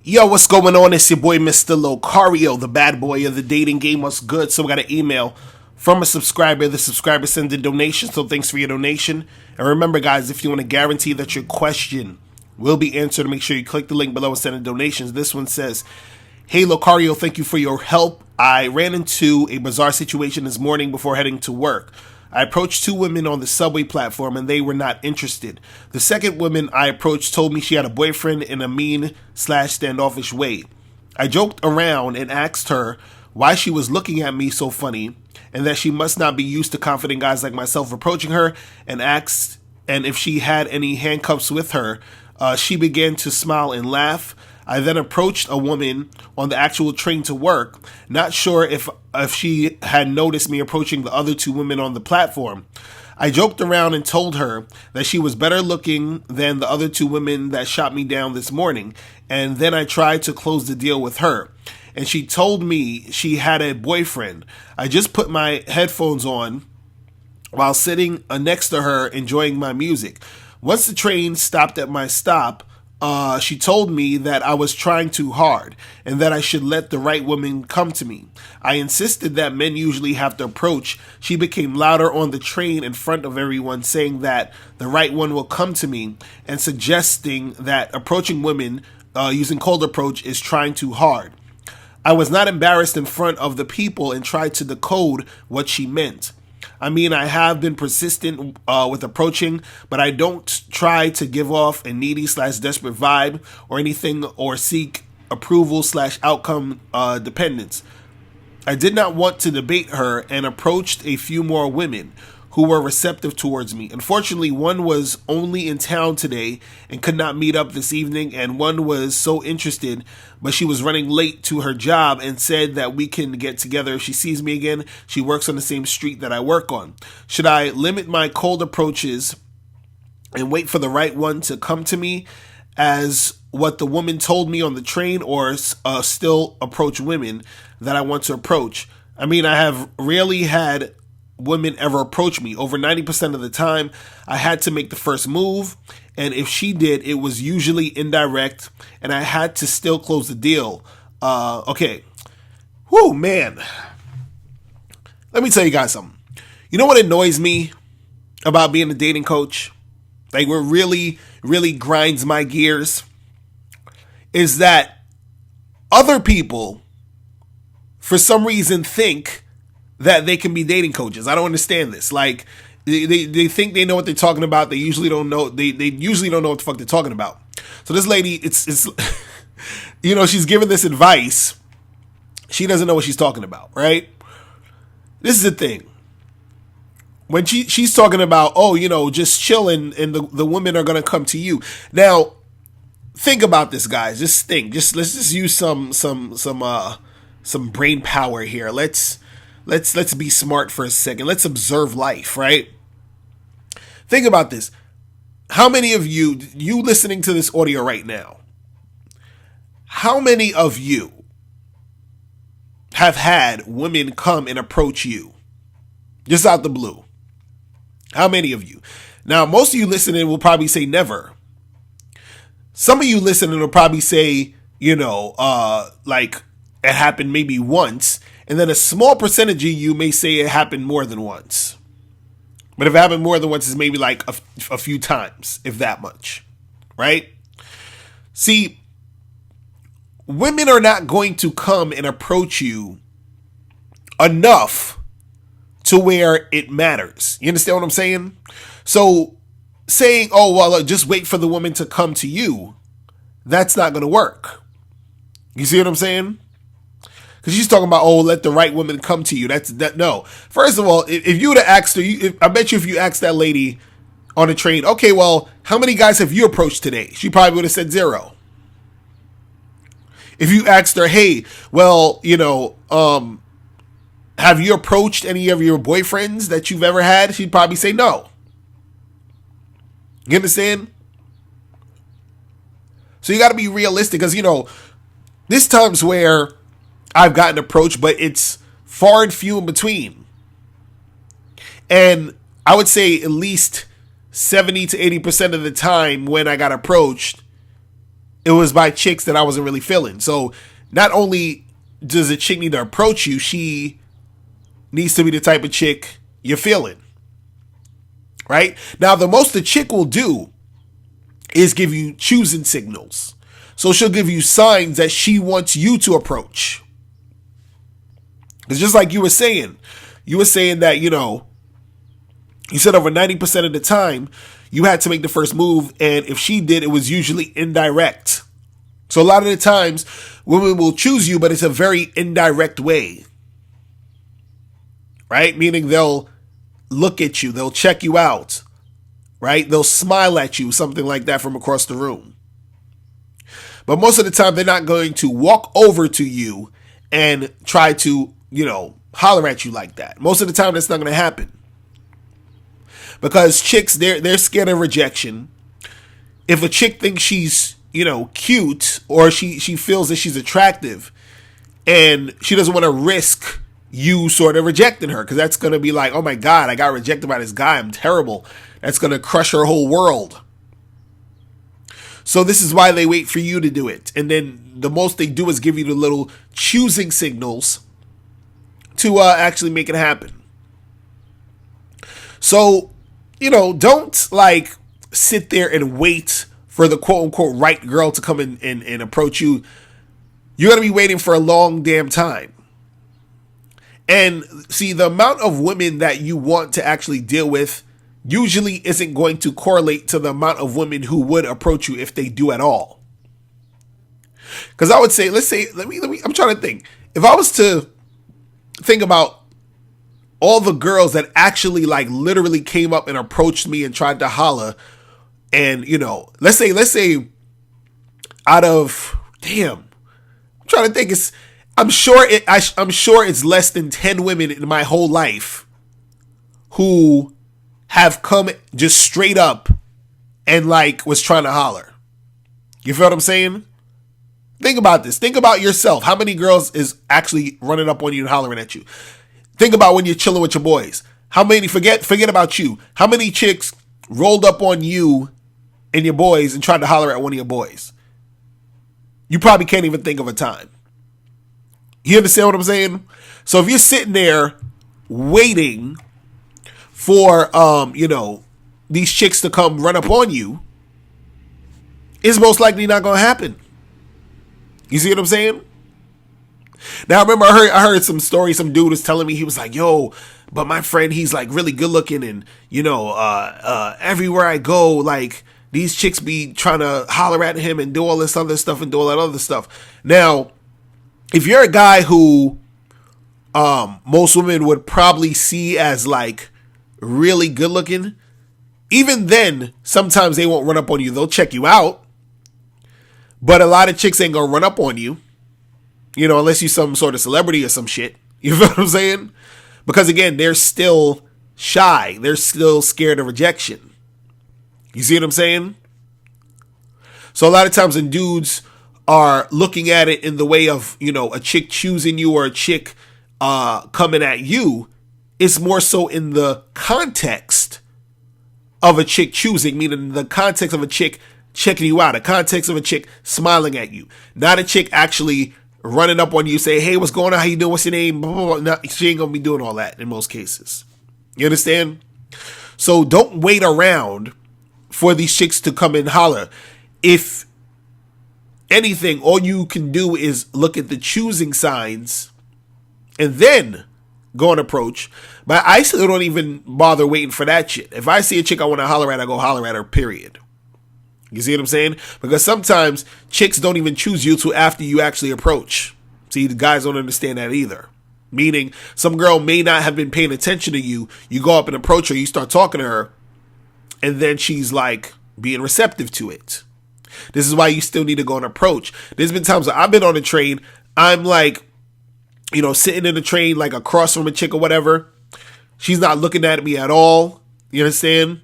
Yo, what's going on? It's your boy, Mr. Locario, the bad boy of the dating game. What's good? So, we got an email from a subscriber. The subscriber sent a donation, so thanks for your donation. And remember, guys, if you want to guarantee that your question will be answered, make sure you click the link below and send in donations. This one says, "Hey, Locario, thank you for your help. I ran into a bizarre situation this morning before heading to work. I approached two women on the subway platform and they were not interested. The second woman I approached told me she had a boyfriend in a mean/standoffish way. I joked around and asked her why she was looking at me so funny and that she must not be used to confident guys like myself approaching her, and asked and if she had any handcuffs with her. She began to smile and laugh. I then approached a woman on the actual train to work, not sure if she had noticed me approaching the other two women on the platform. I joked around and told her that she was better looking than the other two women that shot me down this morning, and then I tried to close the deal with her. And she told me she had a boyfriend. I just put my headphones on while sitting next to her enjoying my music. Once the train stopped at my stop, she told me that I was trying too hard and that I should let the right woman come to me. I insisted that men usually have to approach. She became louder on the train in front of everyone, saying that the right one will come to me and suggesting that approaching women using cold approach is trying too hard. I was not embarrassed in front of the people and tried to decode what she meant. I mean, I have been persistent with approaching, but I don't try to give off a needy/desperate vibe or anything or seek approval/outcome dependence. I did not want to debate her and approached a few more women who were receptive towards me. Unfortunately, one was only in town today and could not meet up this evening, and one was so interested, but she was running late to her job and said that we can get together if she sees me again. She works on the same street that I work on. Should I limit my cold approaches and wait for the right one to come to me, as what the woman told me on the train, or still approach women that I want to approach? I mean, I have rarely had women ever approach me. Over 90% of the time, I had to make the first move, and if she did, it was usually indirect, and I had to still close the deal. Okay. Whew, man. Let me tell you guys something. You know what annoys me about being a dating coach? Like, what really, really grinds my gears is that other people, for some reason, think that they can be dating coaches. I don't understand this. Like, they think they know what they're talking about. They usually don't know. They usually don't know what the fuck they're talking about. So this lady, it's you know, she's giving this advice. She doesn't know what she's talking about, right? This is the thing. When she's talking about, oh, you know, just chilling and the women are gonna come to you. Now, think about this, guys. Just think. Let's just use some brain power here. Let's be smart for a second. Let's observe life, right? Think about this. How many of you listening to this audio right now, how many of you have had women come and approach you just out the blue? How many of you? Now, most of you listening will probably say never. Some of you listening will probably say, you know, like it happened maybe once. And then a small percentage of you may say it happened more than once. But if it happened more than once, it's maybe like a few times, if that much, right? See, women are not going to come and approach you enough to where it matters. You understand what I'm saying? So saying, oh, well, just wait for the woman to come to you, that's not going to work. You see what I'm saying? Because she's talking about, oh, let the right woman come to you. No. First of all, if you would have asked her, I bet you if you asked that lady on a train, okay, well, how many guys have you approached today? She probably would have said 0. If you asked her, hey, well, you know, have you approached any of your boyfriends that you've ever had? She'd probably say no. You understand? So you got to be realistic, because, you know, there's times where I've gotten approached, but it's far and few in between. And I would say at least 70 to 80% of the time when I got approached, it was by chicks that I wasn't really feeling. So not only does a chick need to approach you, she needs to be the type of chick you're feeling. Right? Now, the most the chick will do is give you choosing signals. So she'll give you signs that she wants you to approach. It's just like you were saying that, you said over 90% of the time you had to make the first move. And if she did, it was usually indirect. So a lot of the times women will choose you, but it's a very indirect way. Right? Meaning they'll look at you. They'll check you out. Right? They'll smile at you, something like that from across the room. But most of the time, they're not going to walk over to you and try to, holler at you like that. Most of the time, that's not going to happen. Because chicks, they're scared of rejection. If a chick thinks she's, cute, or she feels that she's attractive, and she doesn't want to risk you sort of rejecting her, because that's going to be like, oh my God, I got rejected by this guy, I'm terrible. That's going to crush her whole world. So this is why they wait for you to do it. And then the most they do is give you the little choosing signals to actually make it happen. So, don't sit there and wait for the quote unquote right girl to come in and approach you. You're going to be waiting for a long damn time. And see, the amount of women that you want to actually deal with usually isn't going to correlate to the amount of women who would approach you if they do at all. Because I would say, I'm trying to think. If I was to think about all the girls that actually literally came up and approached me and tried to holler, and let's say out of, I'm trying to think, I'm sure it's less than 10 women in my whole life who have come just straight up and was trying to holler. You feel what I'm saying? Think about this. Think about yourself. How many girls is actually running up on you and hollering at you? Think about when you're chilling with your boys. How many, forget about you. How many chicks rolled up on you and your boys and tried to holler at one of your boys? You probably can't even think of a time. You understand what I'm saying? So if you're sitting there waiting for, these chicks to come run up on you, it's most likely not going to happen. You see what I'm saying? Now, I remember I heard some story. Some dude was telling me, he was like, yo, but my friend, he's really good looking. And, everywhere I go, these chicks be trying to holler at him and do all this other stuff and do all that other stuff. Now, if you're a guy who most women would probably see as really good looking, even then, sometimes they won't run up on you. They'll check you out. But a lot of chicks ain't gonna run up on you, unless you're some sort of celebrity or some shit. You feel what I'm saying? Because again, they're still shy. They're still scared of rejection. You see what I'm saying? So a lot of times when dudes are looking at it in the way of, a chick choosing you or a chick coming at you, it's more so in the context of a chick choosing, meaning the context of a chick checking you out, the context of a chick smiling at you, not a chick actually running up on you, say, hey, what's going on? How you doing? What's your name? Blah, blah, blah. No, she ain't gonna be doing all that in most cases. You understand? So don't wait around for these chicks to come and holler. If anything, all you can do is look at the choosing signs and then go and approach. But I still don't even bother waiting for that shit. If I see a chick I want to holler at, I go holler at her, period. You see what I'm saying? Because sometimes chicks don't even choose you till after you actually approach. See, the guys don't understand that either. Meaning, some girl may not have been paying attention to you. You go up and approach her, you start talking to her, and then she's being receptive to it. This is why you still need to go and approach. There's been times where I've been on a train, I'm sitting in the train across from a chick or whatever. She's not looking at me at all. You understand?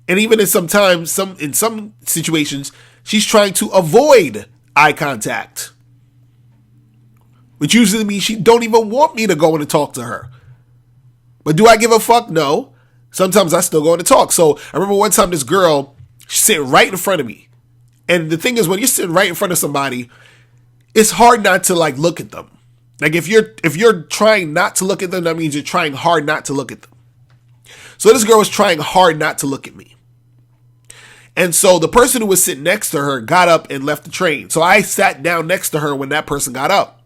And even in some situations, she's trying to avoid eye contact. Which usually means she don't even want me to go in and talk to her. But do I give a fuck? No. Sometimes I still go in and talk. So I remember one time this girl, she's sitting right in front of me. And the thing is, when you're sitting right in front of somebody, it's hard not to like look at them. Like if you're trying not to look at them, that means you're trying hard not to look at them. So this girl was trying hard not to look at me. And so the person who was sitting next to her got up and left the train. So I sat down next to her when that person got up.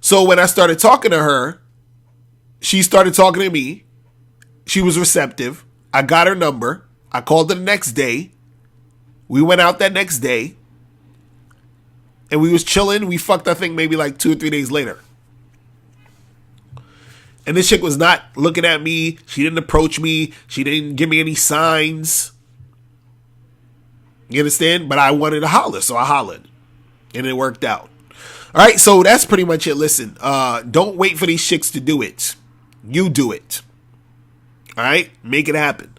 So when I started talking to her, she started talking to me. She was receptive. I got her number. I called her the next day. We went out that next day. And we was chilling. We fucked, I think, maybe like 2 or 3 days later. And this chick was not looking at me. She didn't approach me. She didn't give me any signs. You understand? But I wanted to holler, so I hollered. And it worked out. All right, so that's pretty much it. Listen, don't wait for these chicks to do it. You do it. All right? Make it happen.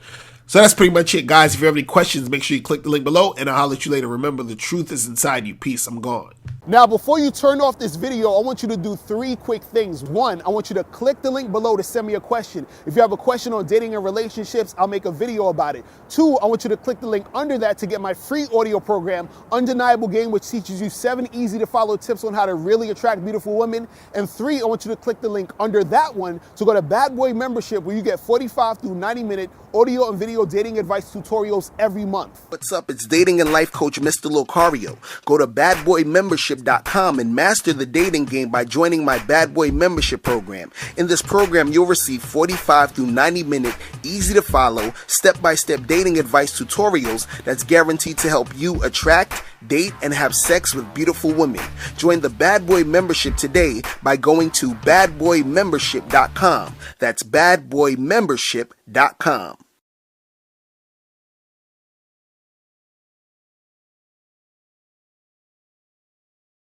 So that's pretty much it, guys. If you have any questions, make sure you click the link below, and I'll holler at you later. Remember, the truth is inside you. Peace. I'm gone. Now, before you turn off this video, I want you to do 3 quick things. 1, I want you to click the link below to send me a question. If you have a question on dating and relationships, I'll make a video about it. 2, I want you to click the link under that to get my free audio program, Undeniable Game, which teaches you 7 easy to follow tips on how to really attract beautiful women. And 3, I want you to click the link under that one to go to Bad Boy Membership, where you get 45 through 90-minute audio and video dating advice tutorials every month. What's up? It's dating and life coach Mr. Locario. Go to badboymembership.com and master the dating game by joining my Bad Boy Membership program. In this program, you'll receive 45 through 90-minute, easy to follow, step-by-step dating advice tutorials that's guaranteed to help you attract, date, and have sex with beautiful women. Join the Bad Boy Membership today by going to badboymembership.com. That's badboymembership.com.